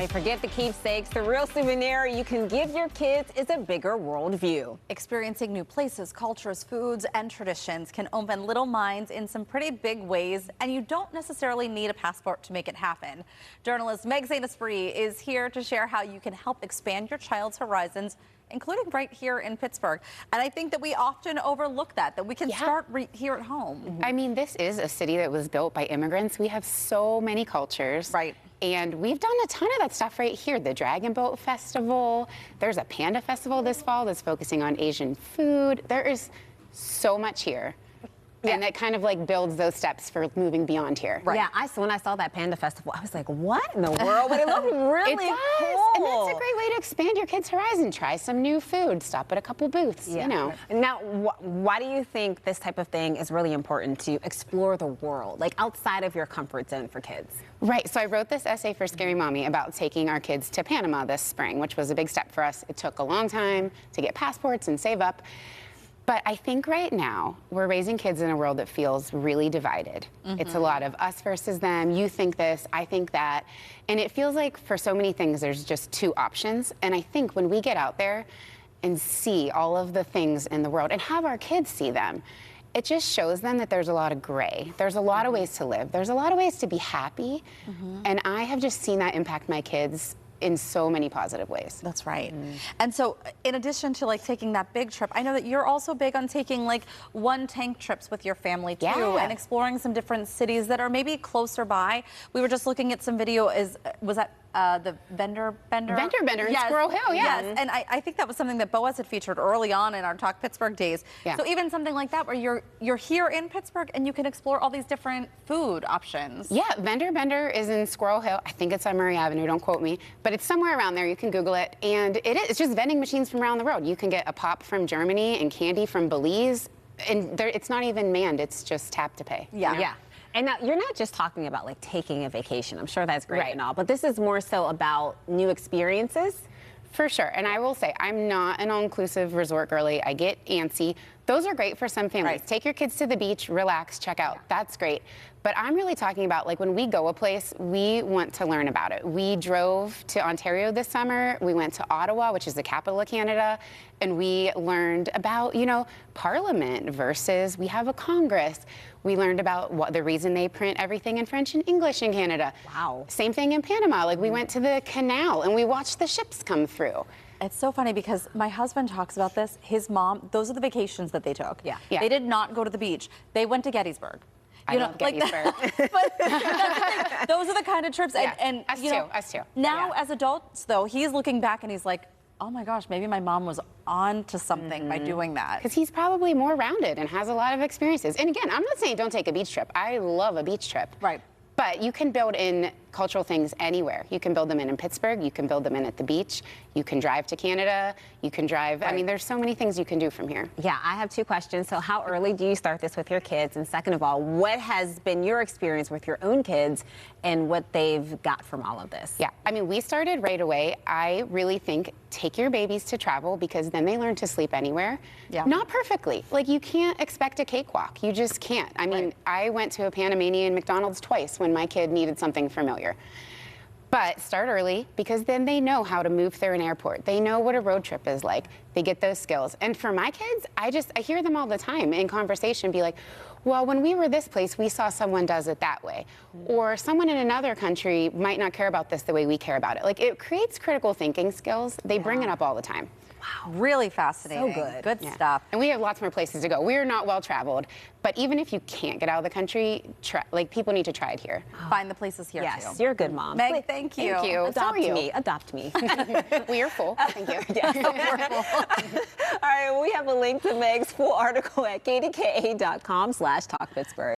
right, forget the keepsakes. The real souvenir you can give your kids is a bigger worldview. Experiencing new places, cultures, foods, and traditions can open little minds in some pretty big ways, and you don't necessarily need a passport to make it happen. Journalist Meg St-Esprit is here to share how you can help expand your child's horizons, including right here in Pittsburgh. And I think that we often overlook that we can start here at home. I mean, this is a city that was built by immigrants. We have so many cultures. Right. And we've done a ton of that stuff right here. The Dragon Boat Festival. There's a Panda Festival this fall that's focusing on Asian food. There is so much here. Yeah. And it kind of like builds those steps for moving beyond here. Right. Yeah, when I saw that Panda Festival, I was like, what in the world? But it looked really cool. And that's a great way to expand your kids' horizon. Try some new food, stop at a couple booths, you know. Now, why do you think this type of thing is really important to explore the world, like outside of your comfort zone for kids? Right, so I wrote this essay for Scary Mommy about taking our kids to Panama this spring, which was a big step for us. It took a long time to get passports and save up. But I think right now we're raising kids in a world that feels really divided. It's a lot of us versus them. You think this, I think that. And it feels like for so many things, there's just two options. And I think when we get out there and see all of the things in the world and have our kids see them, it just shows them that there's a lot of gray. There's a lot of ways to live. There's a lot of ways to be happy. And I have just seen that impact my kids in so many positive ways. That's right. And so in addition to like taking that big trip, I know that you're also big on taking like one-tank trips with your family too, and exploring some different cities that are maybe closer by. We were just looking at some video. Was that the Vendor Bender? Vendor Bender in Squirrel Hill, Yes, and I think that was something that Boaz had featured early on in our Talk Pittsburgh days. So even something like that where you're here in Pittsburgh and you can explore all these different food options. Yeah, Vendor Bender is in Squirrel Hill. I think it's on Murray Avenue, don't quote me, but it's somewhere around there. You can Google it, and it's just vending machines from around the road. You can get a pop from Germany and candy from Belize, and it's not even manned, it's just tap to pay. Yeah. Yeah. And now you're not just talking about like taking a vacation. I'm sure that's great and all, but this is more so about new experiences. For sure. And I will say, I'm not an all-inclusive resort girly. I get antsy. Those are great for some families. Take your kids to the beach, relax, check out. That's great. But I'm really talking about like when we go a place, we want to learn about it. We drove to Ontario this summer. We went to Ottawa, which is the capital of Canada, and we learned about, you know, Parliament versus we have a Congress. We learned about the reason they print everything in French and English in Canada. Wow. Same thing in Panama. Like we went to the canal and we watched the ships come through. It's so funny because my husband talks about this. His mom, those are the vacations that they took. Yeah. They did not go to the beach. They went to Gettysburg. I love Gettysburg. But that's the thing. Those are the kind of trips. And us you know, too, us too. Now as adults, though, he's looking back and he's like, oh my gosh, maybe my mom was on to something by doing that. Because he's probably more rounded and has a lot of experiences. And again, I'm not saying don't take a beach trip. I love a beach trip. Right. But you can build in cultural things anywhere. You can build them in Pittsburgh. You can build them in at the beach. You can drive to Canada. You can drive. I mean, there's so many things you can do from here. Yeah, I have two questions. So how early do you start this with your kids? And second of all, what has been your experience with your own kids and what they've got from all of this? Yeah, I mean, we started right away. I really think take your babies to travel because then they learn to sleep anywhere. Yeah. Not perfectly. Like, you can't expect a cakewalk. You just can't. I mean, I went to a Panamanian McDonald's twice when my kid needed something familiar. But start early because then they know how to move through an airport. They know what a road trip is like. They get those skills. And for my kids, I hear them all the time in conversation be like, well, when we were this place, we saw someone does it that way. Or someone in another country might not care about this the way we care about it. Like, it creates critical thinking skills. They bring it up all the time. Wow, really fascinating. So good. Good stuff. And we have lots more places to go. We're not well traveled, but even if you can't get out of the country, people need to try it here. Find the places here too. Yes, you're a good mom. Meg, thank you. Thank you. Adopt me. Adopt me. We are full. Thank you. Yes, all right, we have a link to Meg's full article at kdka.com/talkpittsburgh.